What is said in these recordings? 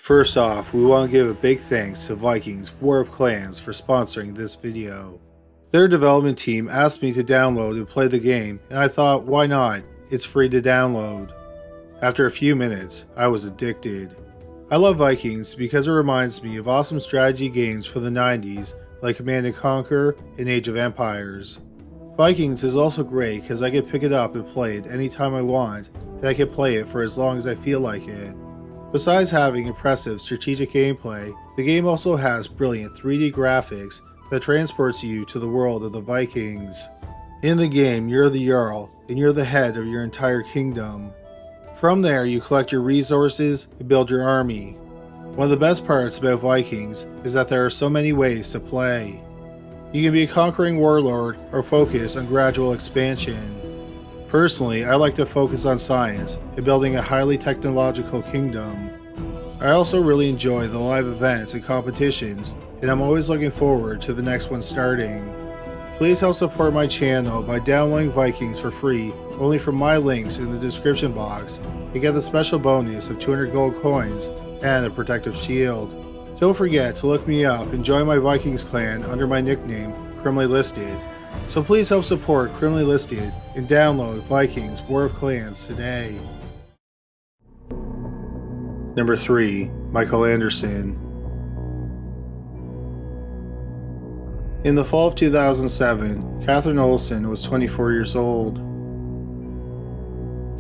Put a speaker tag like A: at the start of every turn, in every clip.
A: First off, we want to give a big thanks to Vikings War of Clans for sponsoring this video. Their development team asked me to download and play the game, and I thought, why not? It's free to download. After a few minutes, I was addicted. I love Vikings because it reminds me of awesome strategy games from the 90s like Command & Conquer and Age of Empires. Vikings is also great because I can pick it up and play it anytime I want, and I can play it for as long as I feel like it. Besides having impressive strategic gameplay, the game also has brilliant 3D graphics that transports you to the world of the Vikings. In the game, you're the Jarl, and you're the head of your entire kingdom. From there, you collect your resources and build your army. One of the best parts about Vikings is that there are so many ways to play. You can be a conquering warlord or focus on gradual expansion. Personally, I like to focus on science and building a highly technological kingdom. I also really enjoy the live events and competitions, and I'm always looking forward to the next one starting. Please help support my channel by downloading Vikings for free only from my links in the description box and get the special bonus of 200 gold coins and a protective shield. Don't forget to look me up and join my Vikings clan under my nickname, Criminally Listed. So please help support Criminally Listed and download Vikings War of Clans today. Number 3. Michael Anderson. In the fall of 2007, Catherine Olson was 24 years old.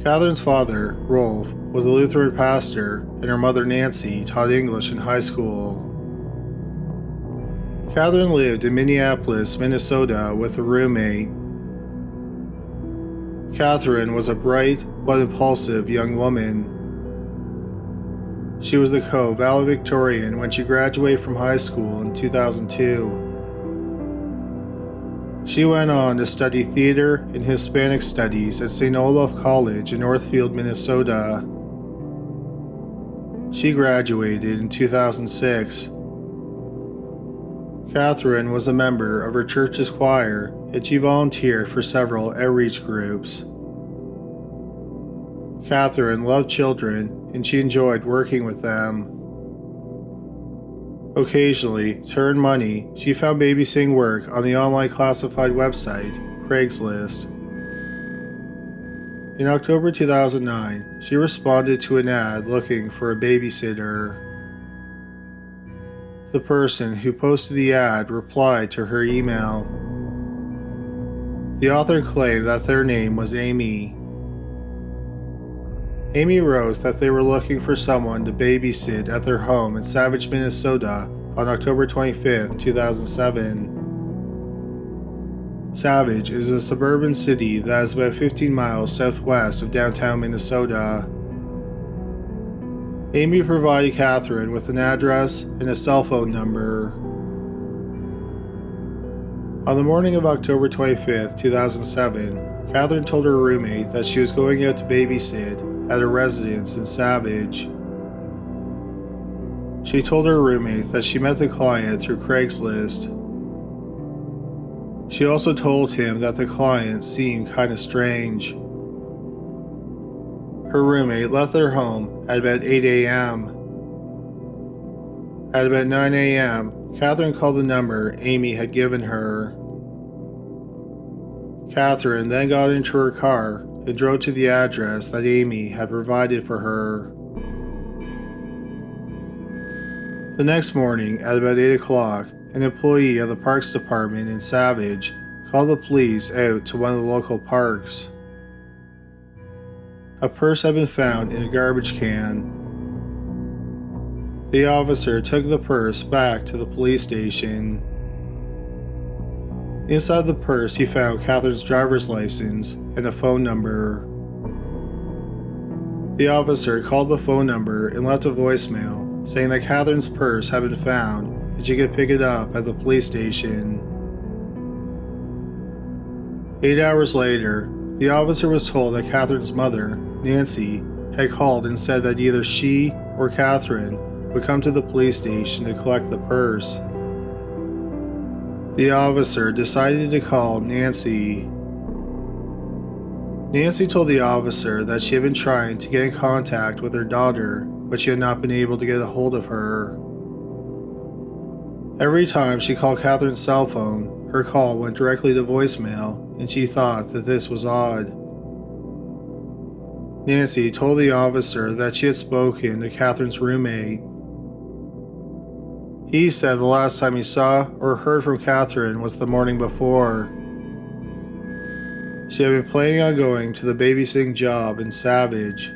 A: Catherine's father, Rolf, was a Lutheran pastor, and her mother, Nancy, taught English in high school. Catherine lived in Minneapolis, Minnesota with a roommate. Catherine was a bright but impulsive young woman. She was the co-valedictorian when she graduated from high school in 2002. She went on to study theater and Hispanic studies at St. Olaf College in Northfield, Minnesota. She graduated in 2006. Catherine was a member of her church's choir, and she volunteered for several outreach groups. Catherine loved children, and she enjoyed working with them. Occasionally, to earn money, she found babysitting work on the online classified website, Craigslist. In October 2009, she responded to an ad looking for a babysitter. The person who posted the ad replied to her email. The author claimed that their name was Amy. Amy wrote that they were looking for someone to babysit at their home in Savage, Minnesota on October 25, 2007. Savage is a suburban city that is about 15 miles southwest of downtown Minnesota. Amy provided Catherine with an address and a cell phone number. On the morning of October 25, 2007, Catherine told her roommate that she was going out to babysit at a residence in Savage. She told her roommate that she met the client through Craigslist. She also told him that the client seemed kinda strange. Her roommate left their home at about 8 a.m. At about 9 a.m., Catherine called the number Amy had given her. Catherine then got into her car and drove to the address that Amy had provided for her. The next morning, at about 8 o'clock, an employee of the Parks Department in Savage called the police out to one of the local parks. A purse had been found in a garbage can. The officer took the purse back to the police station. Inside the purse, he found Catherine's driver's license and a phone number. The officer called the phone number and left a voicemail saying that Catherine's purse had been found and she could pick it up at the police station. 8 hours later, the officer was told that Catherine's mother, Nancy, had called and said that either she or Catherine would come to the police station to collect the purse. The officer decided to call Nancy. Nancy told the officer that she had been trying to get in contact with her daughter but she had not been able to get a hold of her. Every time she called Catherine's cell phone, her call went directly to voicemail, and she thought that this was odd. Nancy told the officer that she had spoken to Catherine's roommate. He said the last time he saw or heard from Catherine was the morning before. She had been planning on going to the babysitting job in Savage.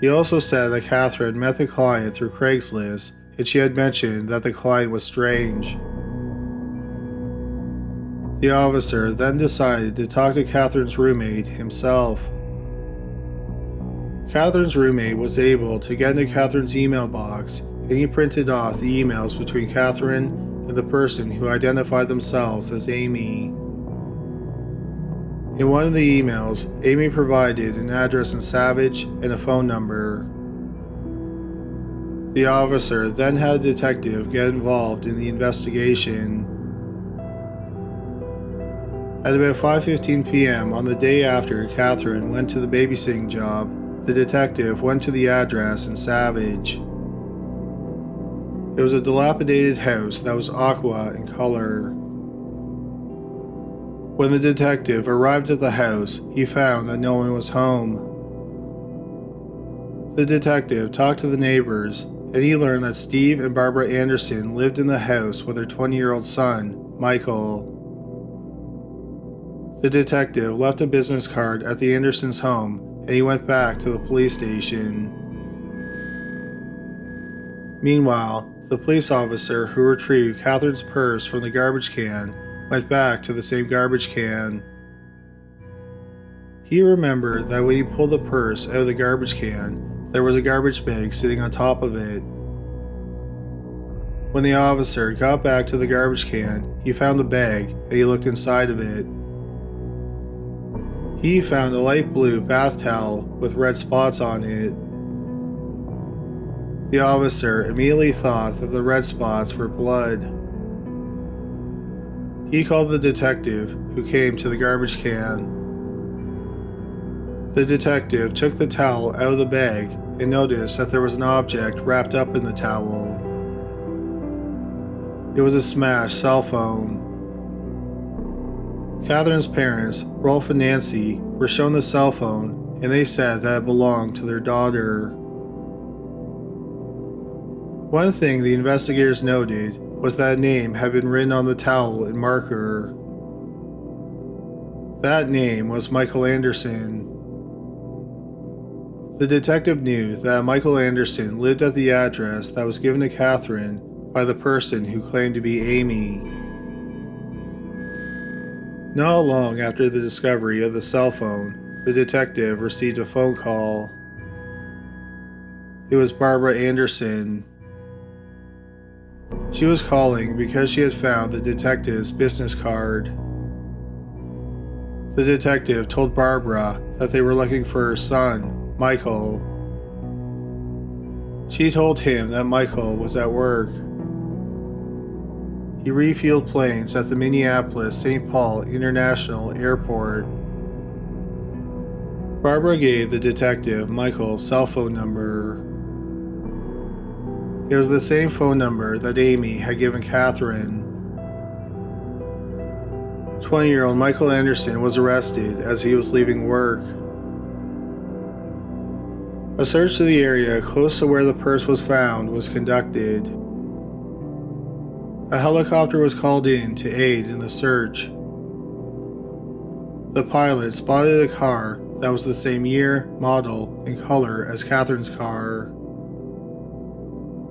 A: He also said that Catherine met the client through Craigslist, and she had mentioned that the client was strange. The officer then decided to talk to Catherine's roommate himself. Catherine's roommate was able to get into Catherine's email box, and he printed off the emails between Catherine and the person who identified themselves as Amy. In one of the emails, Amy provided an address in Savage and a phone number. The officer then had a detective get involved in the investigation. At about 5:15 p.m. on the day after Catherine went to the babysitting job, the detective went to the address in Savage. It was a dilapidated house that was aqua in color. When the detective arrived at the house, he found that no one was home. The detective talked to the neighbors, and he learned that Steve and Barbara Anderson lived in the house with their 20-year-old son, Michael. The detective left a business card at the Andersons' home, and he went back to the police station. Meanwhile, the police officer who retrieved Catherine's purse from the garbage can went back to the same garbage can. He remembered that when he pulled the purse out of the garbage can, there was a garbage bag sitting on top of it. When the officer got back to the garbage can, he found the bag and he looked inside of it. He found a light blue bath towel with red spots on it. The officer immediately thought that the red spots were blood. He called the detective, who came to the garbage can. The detective took the towel out of the bag and noticed that there was an object wrapped up in the towel. It was a smashed cell phone. Catherine's parents, Rolf and Nancy, were shown the cell phone, and they said that it belonged to their daughter. One thing the investigators noted was that a name had been written on the towel in marker. That name was Michael Anderson. The detective knew that Michael Anderson lived at the address that was given to Catherine by the person who claimed to be Amy. Not long after the discovery of the cell phone, the detective received a phone call. It was Barbara Anderson. She was calling because she had found the detective's business card. The detective told Barbara that they were looking for her son, Michael. She told him that Michael was at work. He refueled planes at the Minneapolis-St. Paul International Airport. Barbara gave the detective Michael's cell phone number. It was the same phone number that Amy had given Catherine. 20-year-old Michael Anderson was arrested as he was leaving work. A search of the area close to where the purse was found was conducted. A helicopter was called in to aid in the search. The pilot spotted a car that was the same year, model, and color as Catherine's car.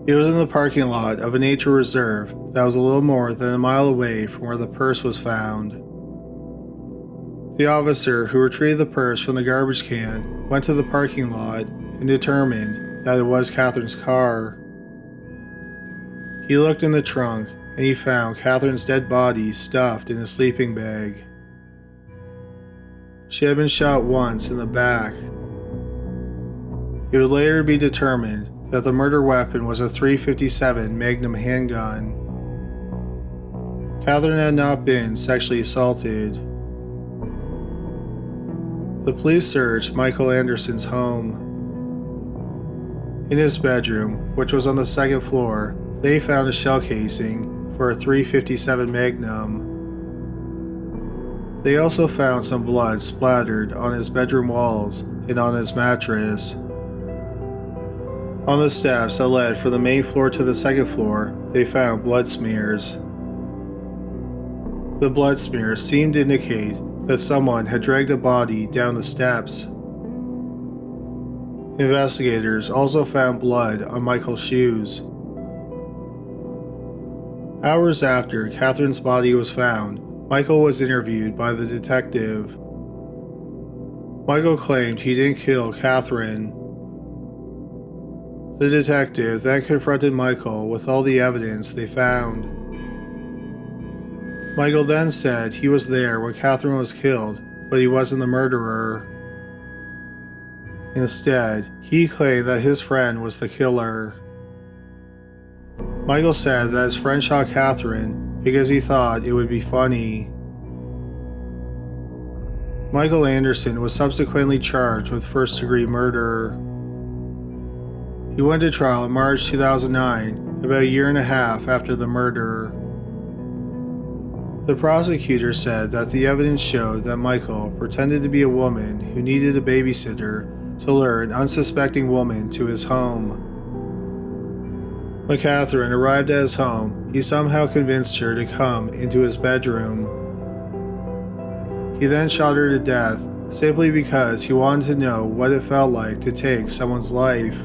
A: It was in the parking lot of a nature reserve that was a little more than a mile away from where the purse was found. The officer who retrieved the purse from the garbage can went to the parking lot and determined that it was Catherine's car. He looked in the trunk and he found Catherine's dead body stuffed in a sleeping bag. She had been shot once in the back. It would later be determined that the murder weapon was a .357 Magnum handgun. Catherine had not been sexually assaulted. The police searched Michael Anderson's home. In his bedroom, which was on the second floor, they found a shell casing for a .357 Magnum. They also found some blood splattered on his bedroom walls and on his mattress. On the steps that led from the main floor to the second floor, they found blood smears. The blood smears seemed to indicate that someone had dragged a body down the steps. Investigators also found blood on Michael's shoes. Hours after Catherine's body was found, Michael was interviewed by the detective. Michael claimed he didn't kill Catherine. The detective then confronted Michael with all the evidence they found. Michael then said he was there when Catherine was killed, but he wasn't the murderer. Instead, he claimed that his friend was the killer. Michael said that his friend shot Catherine because he thought it would be funny. Michael Anderson was subsequently charged with first-degree murder. He went to trial in March 2009, about a year and a half after the murder. The prosecutor said that the evidence showed that Michael pretended to be a woman who needed a babysitter to lure an unsuspecting woman to his home. When Catherine arrived at his home, he somehow convinced her to come into his bedroom. He then shot her to death simply because he wanted to know what it felt like to take someone's life.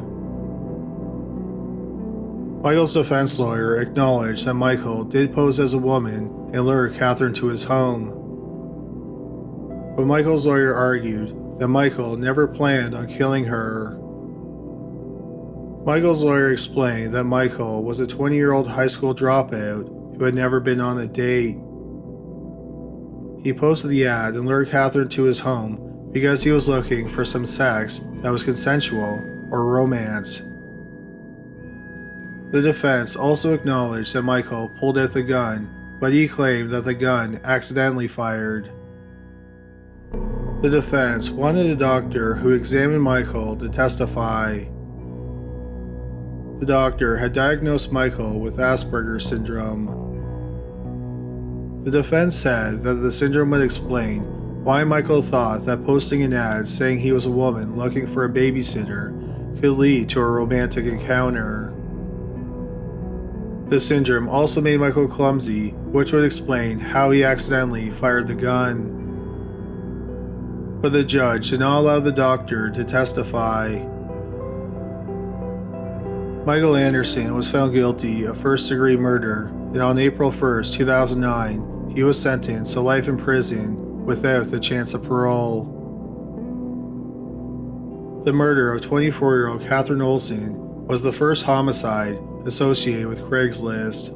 A: Michael's defense lawyer acknowledged that Michael did pose as a woman and lure Catherine to his home. But Michael's lawyer argued that Michael never planned on killing her. Michael's lawyer explained that Michael was a 20-year-old high school dropout who had never been on a date. He posted the ad and lured Catherine to his home because he was looking for some sex that was consensual or romance. The defense also acknowledged that Michael pulled out the gun, but he claimed that the gun accidentally fired. The defense wanted a doctor who examined Michael to testify. The doctor had diagnosed Michael with Asperger's syndrome. The defense said that the syndrome would explain why Michael thought that posting an ad saying he was a woman looking for a babysitter could lead to a romantic encounter. The syndrome also made Michael clumsy, which would explain how he accidentally fired the gun. But the judge did not allow the doctor to testify. Michael Anderson was found guilty of first-degree murder, and on April 1, 2009, he was sentenced to life in prison without the chance of parole. The murder of 24-year-old Catherine Olson was the first homicide associated with Craigslist.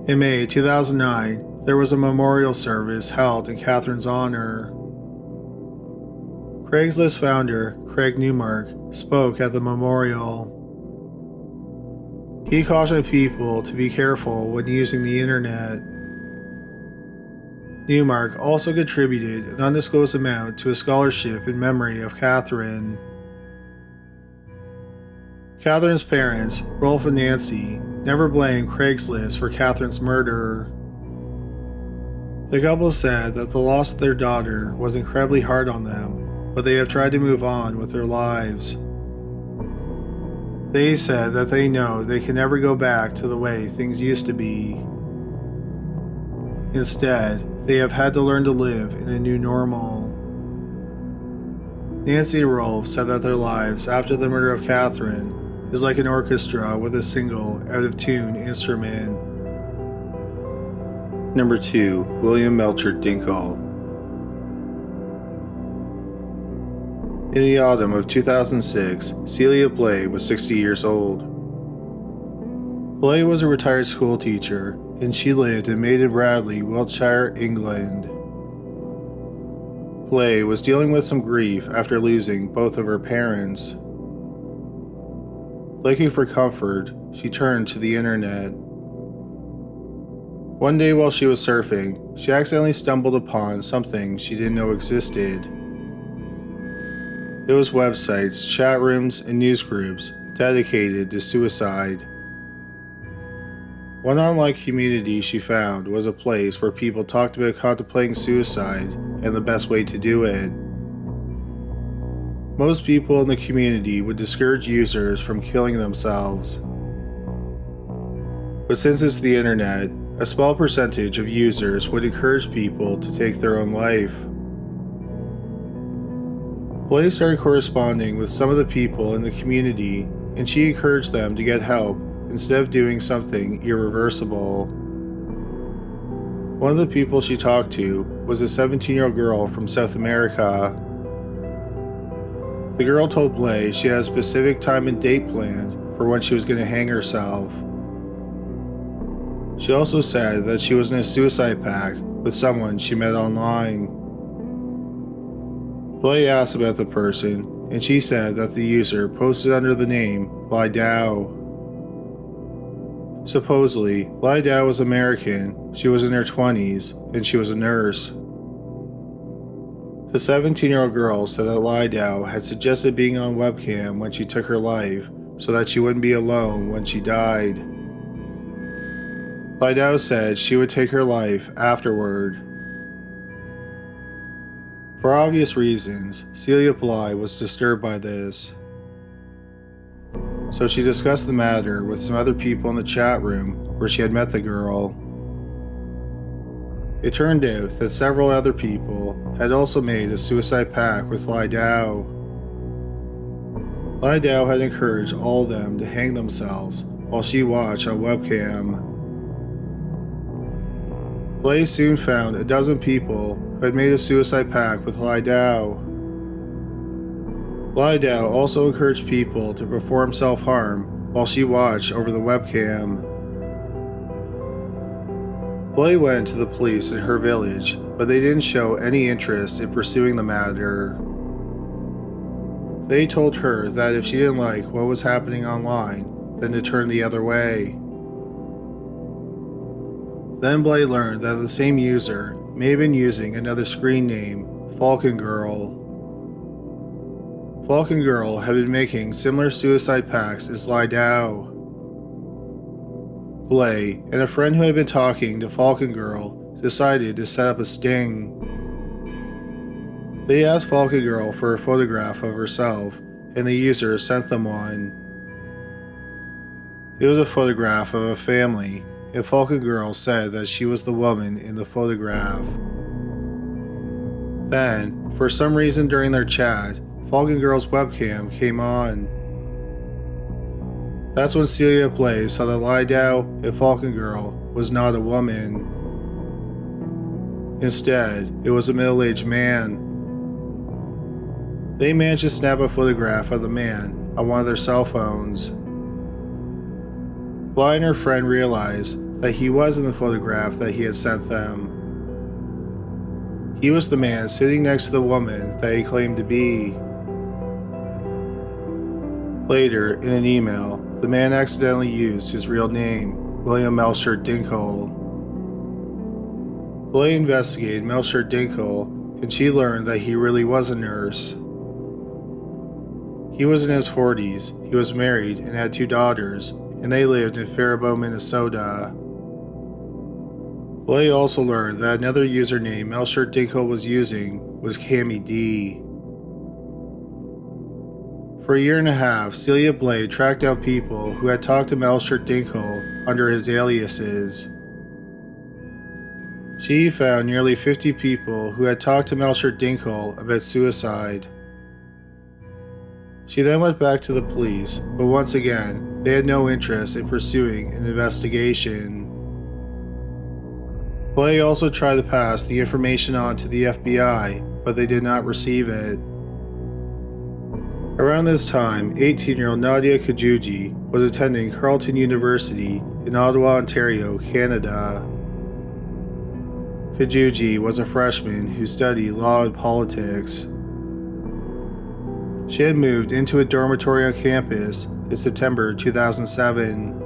A: In May 2009, there was a memorial service held in Catherine's honor. Craigslist founder Craig Newmark spoke at the memorial. He cautioned people to be careful when using the internet. Newmark also contributed an undisclosed amount to a scholarship in memory of Catherine. Catherine's parents, Rolf and Nancy, never blamed Craigslist for Catherine's murder. The couple said that the loss of their daughter was incredibly hard on them, but they have tried to move on with their lives. They said that they know they can never go back to the way things used to be. Instead, they have had to learn to live in a new normal. Nancy and Rolf said that their lives after the murder of Catherine is like an orchestra with a single out-of-tune instrument. Number 2. William Melchert-Dinkel. In the autumn of 2006, Celia Blay was 60 years old. Blay was a retired school teacher, and she lived in Maiden Bradley, Wiltshire, England. Blay was dealing with some grief after losing both of her parents. Looking for comfort, she turned to the internet. One day while she was surfing, she accidentally stumbled upon something she didn't know existed. It was websites, chat rooms, and news groups dedicated to suicide. One online community she found was a place where people talked about contemplating suicide and the best way to do it. Most people in the community would discourage users from killing themselves. But since it's the internet, a small percentage of users would encourage people to take their own life. Blaze started corresponding with some of the people in the community, and she encouraged them to get help instead of doing something irreversible. One of the people she talked to was a 17-year-old girl from South America. The girl told Blaze she had a specific time and date planned for when she was going to hang herself. She also said that she was in a suicide pact with someone she met online. Blaze asked about the person, and she said that the user posted under the name Lai Dao. Supposedly, Lai Dao was American, she was in her 20s, and she was a nurse. The 17-year-old girl said that Lai Dao had suggested being on webcam when she took her life so that she wouldn't be alone when she died. Lai Dao said she would take her life afterward. For obvious reasons, Celia Bly was disturbed by this. So she discussed the matter with some other people in the chat room where she had met the girl. It turned out that several other people had also made a suicide pact with Lai Dao. Lai Dao had encouraged all of them to hang themselves while she watched on webcam. Blaze soon found a dozen people who had made a suicide pact with Lai Dao. Lai Dao also encouraged people to perform self-harm while she watched over the webcam. Blaze went to the police in her village, but they didn't show any interest in pursuing the matter. They told her that if she didn't like what was happening online, then to turn the other way. Then Blaze learned that the same user may have been using another screen name, Falcon Girl. Falcon Girl had been making similar suicide pacts as Lai Dao. Blaze and a friend who had been talking to Falcon Girl decided to set up a sting. They asked Falcon Girl for a photograph of herself, and the user sent them one. It was a photograph of a family, and Falcon Girl said that she was the woman in the photograph. Then, for some reason during their chat, Falcon Girl's webcam came on. That's when Celia Blaze saw that Lai Dao and Falcon Girl was not a woman. Instead, it was a middle-aged man. They managed to snap a photograph of the man on one of their cell phones. Blaze and her friend realized that he was in the photograph that he had sent them. He was the man sitting next to the woman that he claimed to be. Later, in an email, the man accidentally used his real name, William Melchert-Dinkel. Blaze investigated Melchert-Dinkel, and she learned that he really was a nurse. He was in his 40s, he was married and had 2 daughters, and they lived in Faribault, Minnesota. Blaze also learned that another username Melchert-Dinkel was using was Cammy D. For a year and a half, Celia Blaze tracked down people who had talked to Melchert-Dinkel under his aliases. She found nearly 50 people who had talked to Melchert-Dinkel about suicide. She then went back to the police, but once again, they had no interest in pursuing an investigation. Blaze also tried to pass the information on to the FBI, but they did not receive it. Around this time, 18-year-old Nadia Kajuji was attending Carleton University in Ottawa, Ontario, Canada. Kajuji was a freshman who studied law and politics. She had moved into a dormitory on campus in September 2007.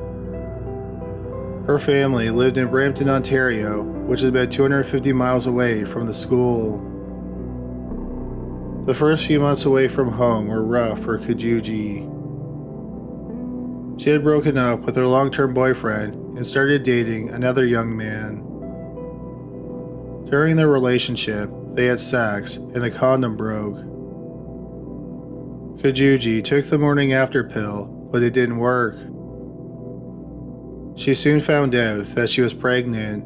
A: Her family lived in Brampton, Ontario, which is about 250 miles away from the school. The first few months away from home were rough for Kajuji. She had broken up with her long-term boyfriend and started dating another young man. During their relationship, they had sex and the condom broke. Kajuji took the morning after pill, but it didn't work. She soon found out that she was pregnant,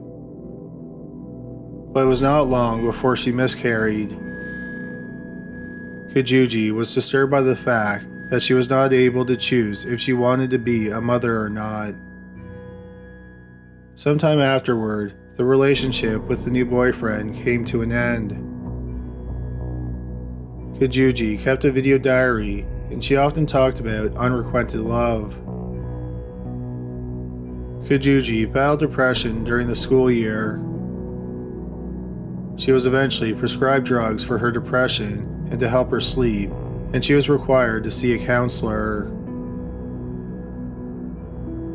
A: but it was not long before she miscarried. Kajuji was disturbed by the fact that she was not able to choose if she wanted to be a mother or not. Sometime afterward, the relationship with the new boyfriend came to an end. Kajuji kept a video diary, and she often talked about unrequited love. Kajuji battled depression during the school year. She was eventually prescribed drugs for her depression and to help her sleep, and she was required to see a counselor.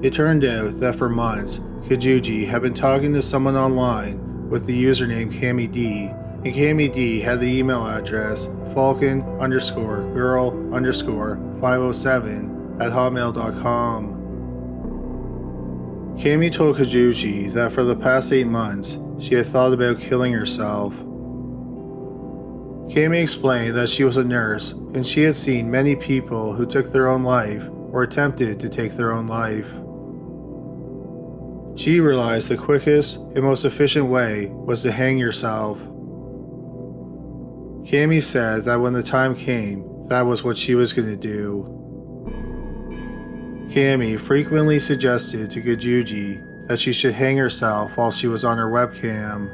A: It turned out that for months, Kajuji had been talking to someone online with the username CammyD, and CammyD had the email address falcon_girl_507@hotmail.com. Cammy told Kajuji that for the past 8 months, she had thought about killing herself. Cammy explained that she was a nurse and she had seen many people who took their own life or attempted to take their own life. She realized the quickest and most efficient way was to hang yourself. Cammy said that when the time came, that was what she was going to do. Cammy frequently suggested to Kajuji that she should hang herself while she was on her webcam.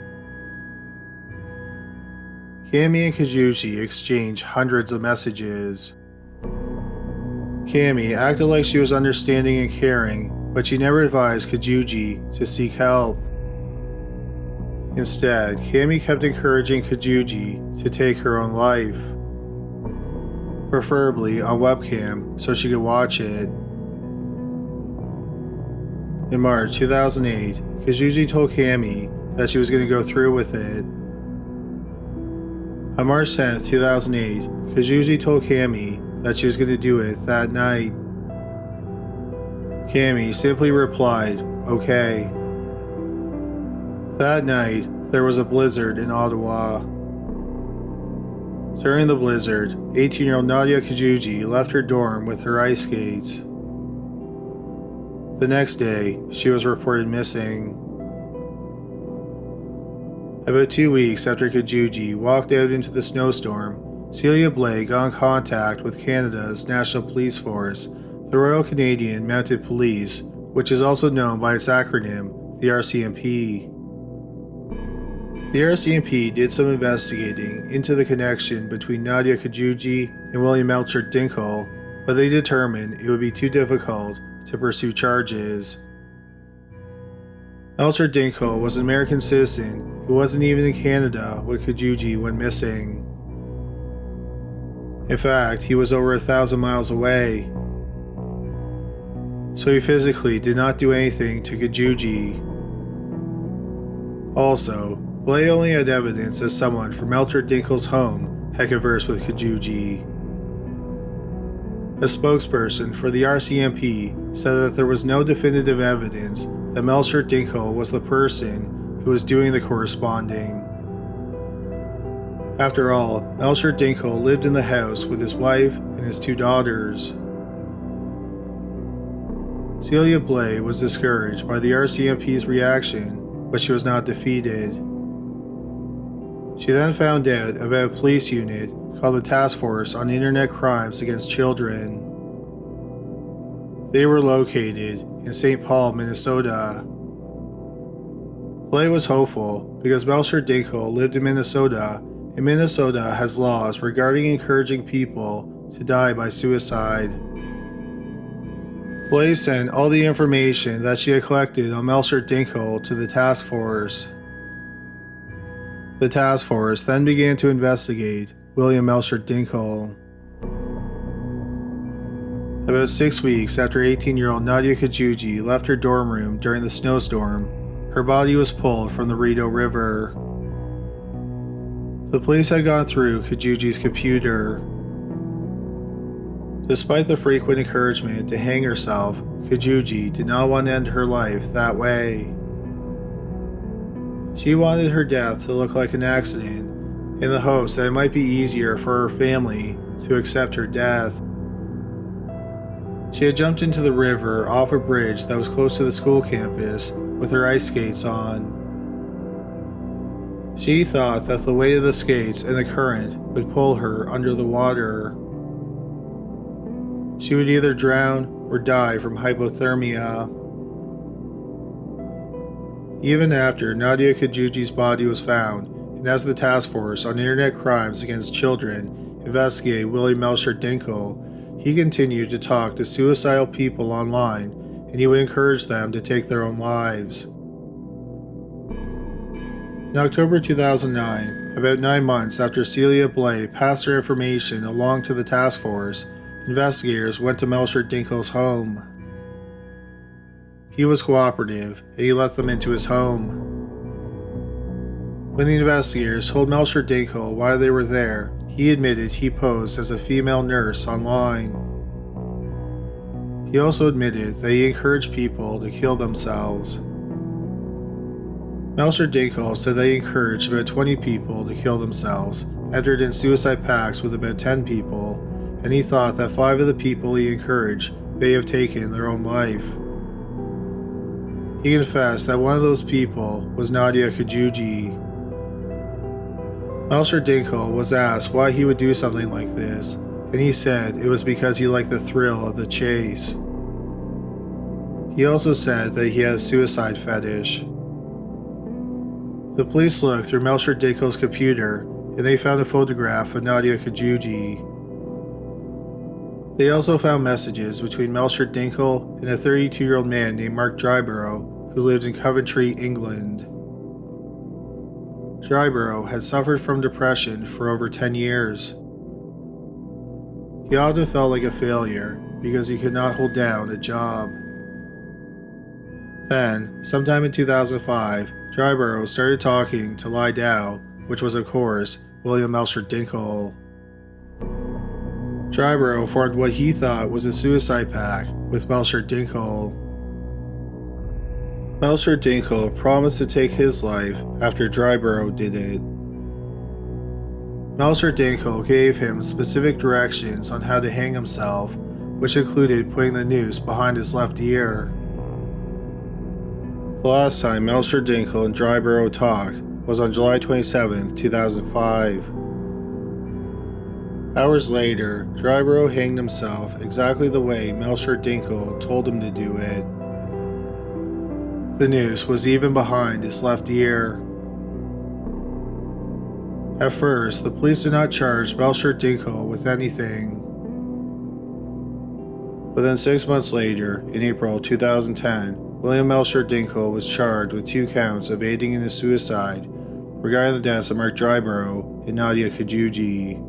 A: Cammy and Kajuji exchanged hundreds of messages. Cammy acted like she was understanding and caring, but she never advised Kajuji to seek help. Instead, Cammy kept encouraging Kajuji to take her own life, preferably on webcam so she could watch it. In March 2008, Kajuji told Cammy that she was going to go through with it. On March 10, 2008, Kajuji told Cammy that she was going to do it that night. Cammy simply replied, "Okay." That night, there was a blizzard in Ottawa. During the blizzard, 18-year-old Nadia Kajuji left her dorm with her ice skates. The next day, she was reported missing. About 2 weeks after Kajuji walked out into the snowstorm, Celia Blake got in contact with Canada's National Police Force, the Royal Canadian Mounted Police, which is also known by its acronym, the RCMP. The RCMP did some investigating into the connection between Nadia Kajuji and William Melchert-Dinkel, but they determined it would be too difficult to pursue charges. Melchert-Dinkel was an American citizen who wasn't even in Canada when Kajuji went missing. In fact, he was over 1,000 miles away. So he physically did not do anything to Kajuji. Also, Blay only had evidence that someone from Melchert-Dinkel's home had conversed with Kajuji. A spokesperson for the RCMP said that there was no definitive evidence that Melchert-Dinkel was the person who was doing the corresponding. After all, Melchert-Dinkel lived in the house with his wife and his 2 daughters. Celia Blay was discouraged by the RCMP's reaction, but she was not defeated. She then found out about a police unit called the Task Force on Internet Crimes Against Children. They were located in St. Paul, Minnesota. Blay was hopeful because Melchert-Dinkel lived in Minnesota, and Minnesota has laws regarding encouraging people to die by suicide. Blay sent all the information that she had collected on Melchert-Dinkel to the task force. The task force then began to investigate William Melchert-Dinkel. About 6 weeks after 18-year-old Nadia Kajuji left her dorm room during the snowstorm, her body was pulled from the Rideau River. The police had gone through Kajuji's computer. Despite the frequent encouragement to hang herself, Kajuji did not want to end her life that way. She wanted her death to look like an accident, in the hopes that it might be easier for her family to accept her death. She had jumped into the river off a bridge that was close to the school campus with her ice skates on. She thought that the weight of the skates and the current would pull her under the water. She would either drown or die from hypothermia. Even after Nadia Kajuji's body was found, and as the Task Force on Internet Crimes Against Children investigated William Melchert-Dinkel, he continued to talk to suicidal people online, and he would encourage them to take their own lives. In October 2009, about 9 months after Celia Blay passed her information along to the task force, investigators went to Melchert-Dinkel's home. He was cooperative, and he let them into his home. When the investigators told Melchert-Dinkel why they were there, he admitted he posed as a female nurse online. He also admitted that he encouraged people to kill themselves. Melchert-Dinkel said that he encouraged about 20 people to kill themselves, entered in suicide pacts with about 10 people, and he thought that 5 of the people he encouraged may have taken their own life. He confessed that one of those people was Nadia Kajuji. Melchert-Dinkel was asked why he would do something like this, and he said it was because he liked the thrill of the chase. He also said that he had a suicide fetish. The police looked through Melchert-Dinkel's computer, and they found a photograph of Nadia Kajuji. They also found messages between Melchert-Dinkel and a 32-year-old man named Mark Dryborough, who lived in Coventry, England. Dryborough had suffered from depression for over 10 years. He often felt like a failure because he could not hold down a job. Then, sometime in 2005, Dryborough started talking to Lai Dao, which was of course William Melchert-Dinkel. Dryborough formed what he thought was a suicide pact with Melchert-Dinkel. Melchert-Dinkel promised to take his life after Dryborough did it. Melchert-Dinkel gave him specific directions on how to hang himself, which included putting the noose behind his left ear. The last time Melchert-Dinkel and Dryborough talked was on July 27, 2005. Hours later, Dryborough hanged himself exactly the way Melchert-Dinkel told him to do it. The noose was even behind his left ear. At first, the police did not charge Melchert-Dinkel with anything. But then 6 months later, in April 2010, William Melchert-Dinkel was charged with 2 counts of aiding in a suicide regarding the deaths of Mark Dryborough and Nadia Kajuji.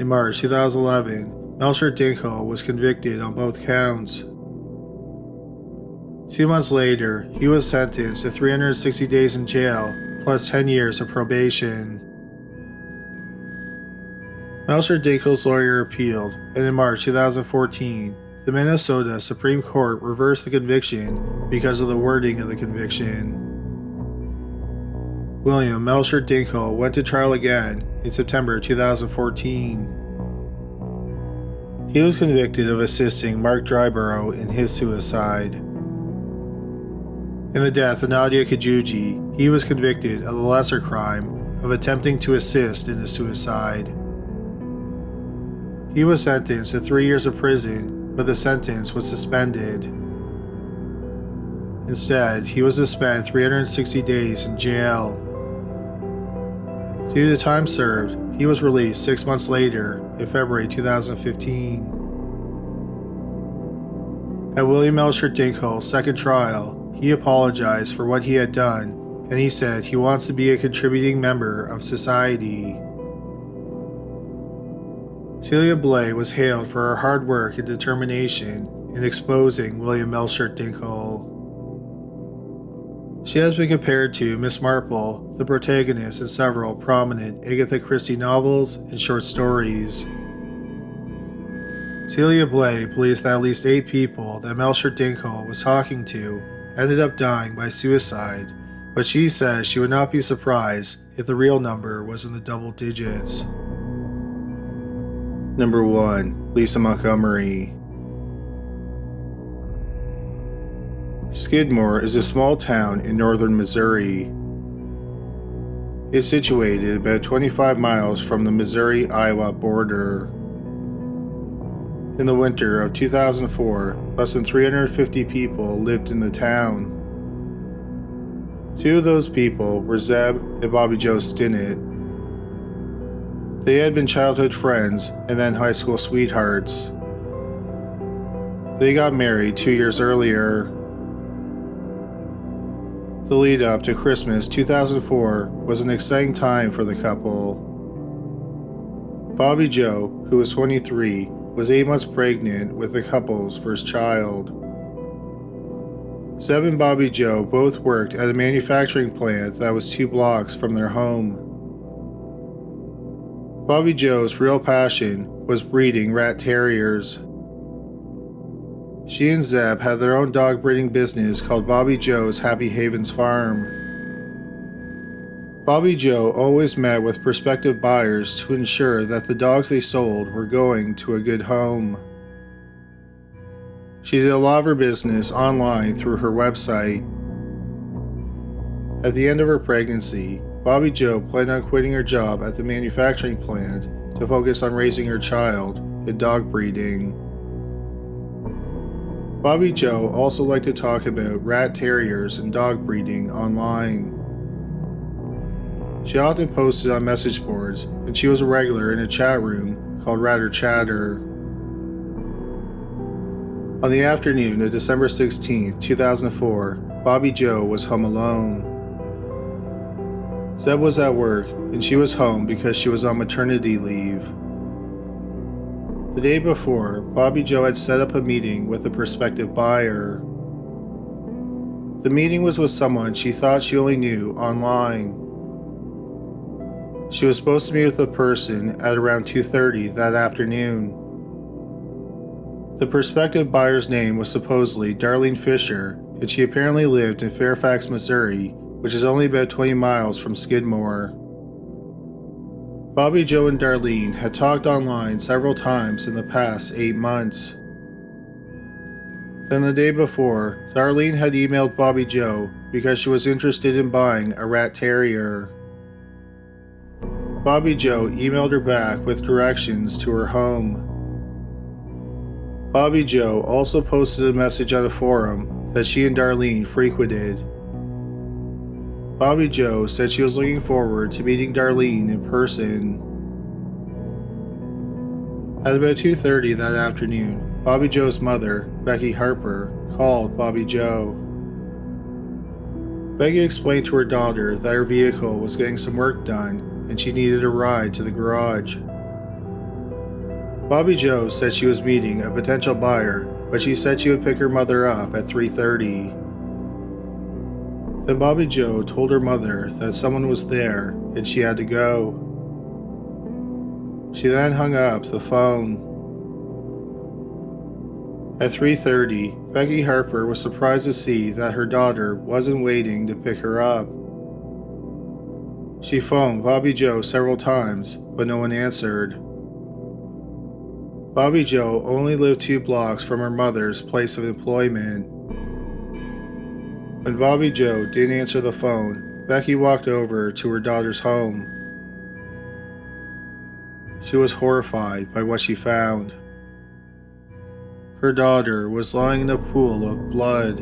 A: In March 2011, Melchert-Dinkel was convicted on both counts. 2 months later, he was sentenced to 360 days in jail plus 10 years of probation. Melchert-Dinkel's lawyer appealed, and in March 2014, the Minnesota Supreme Court reversed the conviction because of the wording of the conviction. William Melchert-Dinkel went to trial again in September 2014. He was convicted of assisting Mark Dryborough in his suicide. In the death of Nadia Kajuji, he was convicted of the lesser crime of attempting to assist in a suicide. He was sentenced to 3 years of prison, but the sentence was suspended. Instead, he was to spend 360 days in jail. Due to time served, he was released 6 months later, in February 2015. At William Melchert-Dinkel's second trial, he apologized for what he had done, and he said he wants to be a contributing member of society. Celia Blay was hailed for her hard work and determination in exposing William Melchert-Dinkel. She has been compared to Miss Marple, the protagonist in several prominent Agatha Christie novels and short stories. Celia Blay believes that at least 8 people that Melchert-Dinkel was talking to ended up dying by suicide, but she says she would not be surprised if the real number was in the double digits. Number 1. Lisa Montgomery. Skidmore is a small town in northern Missouri. It's situated about 25 miles from the Missouri-Iowa border. In the winter of 2004, less than 350 people lived in the town. 2 of those people were Zeb and Bobby Joe Stinnett. They had been childhood friends and then high school sweethearts. They got married 2 years earlier. The lead up to Christmas 2004 was an exciting time for the couple. Bobby Joe, who was 23, was 8 months pregnant with the couple's first child. Zeb and Bobby Joe both worked at a manufacturing plant that was 2 blocks from their home. Bobby Joe's real passion was breeding rat terriers. She and Zeb had their own dog breeding business called Bobby Joe's Happy Havens Farm. Bobby Joe always met with prospective buyers to ensure that the dogs they sold were going to a good home. She did a lot of her business online through her website. At the end of her pregnancy, Bobby Joe planned on quitting her job at the manufacturing plant to focus on raising her child and dog breeding. Bobby Joe also liked to talk about rat terriers and dog breeding online. She often posted on message boards, and she was a regular in a chat room called Ratter Chatter. On the afternoon of December 16, 2004, Bobby Joe was home alone. Zeb was at work, and she was home because she was on maternity leave. The day before, Bobby Joe had set up a meeting with a prospective buyer. The meeting was with someone she thought she only knew online. She was supposed to meet with the person at around 2:30 that afternoon. The prospective buyer's name was supposedly Darlene Fisher, and she apparently lived in Fairfax, Missouri, which is only about 20 miles from Skidmore. Bobby Joe and Darlene had talked online several times in the past 8 months. Then the day before, Darlene had emailed Bobby Joe because she was interested in buying a rat terrier. Bobby Joe emailed her back with directions to her home. Bobby Joe also posted a message on a forum that she and Darlene frequented. Bobby Joe said she was looking forward to meeting Darlene in person. At about 2:30 that afternoon, Bobby Joe's mother, Becky Harper, called Bobby Joe. Becky explained to her daughter that her vehicle was getting some work done and she needed a ride to the garage. Bobby Joe said she was meeting a potential buyer, but she said she would pick her mother up at 3:30. Then Bobby Joe told her mother that someone was there and she had to go. She then hung up the phone. At 3:30, Becky Harper was surprised to see that her daughter wasn't waiting to pick her up. She phoned Bobby Joe several times, but no one answered. Bobby Joe only lived 2 blocks from her mother's place of employment. When Bobby Joe didn't answer the phone, Becky walked over to her daughter's home. She was horrified by what she found. Her daughter was lying in a pool of blood.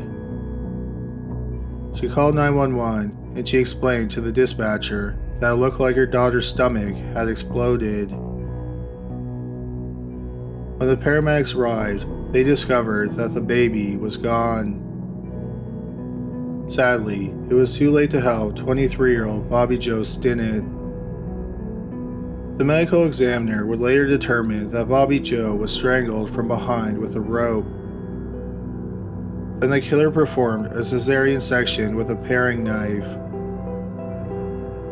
A: She called 911 and she explained to the dispatcher that it looked like her daughter's stomach had exploded. When the paramedics arrived, they discovered that the baby was gone. Sadly, it was too late to help 23-year-old Bobby Joe Stinnett. The medical examiner would later determine that Bobby Joe was strangled from behind with a rope. Then the killer performed a cesarean section with a paring knife.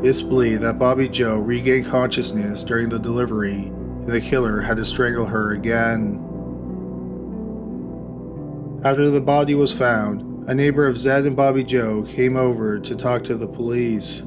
A: It's believed that Bobby Joe regained consciousness during the delivery, and the killer had to strangle her again. After the body was found, a neighbor of Zed and Bobby Joe came over to talk to the police.